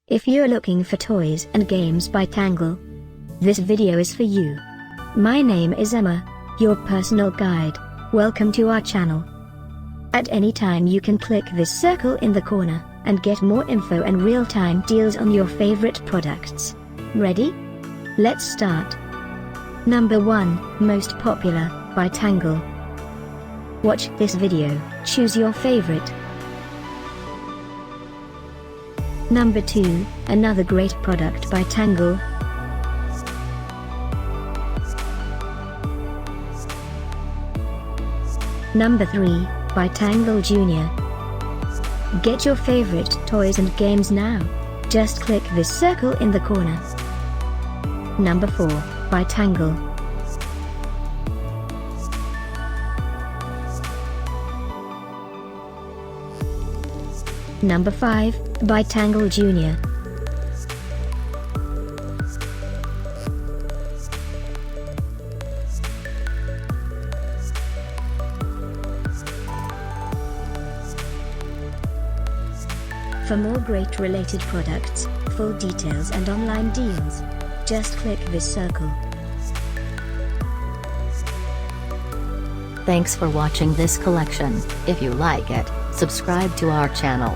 If you're looking for toys and games by Tangle, this video is for you. My name is Emma, your personal guide. Welcome to our channel. At any time you can click this circle in the corner, and get more info and real-time deals on your favorite products. Ready? Let's start. Number 1, Most Popular, by Tangle. Watch this video, choose your favorite. Number 2, another great product by Tangle. Number 3, by Tangle-jr. Get your favorite toys and games now. Just click this circle in the corner. Number 4, by Tangle. Number 5, by Tangle-jr. For more great related products, full details and online deals, just click this circle. Thanks for watching this collection. If you like it, subscribe to our channel.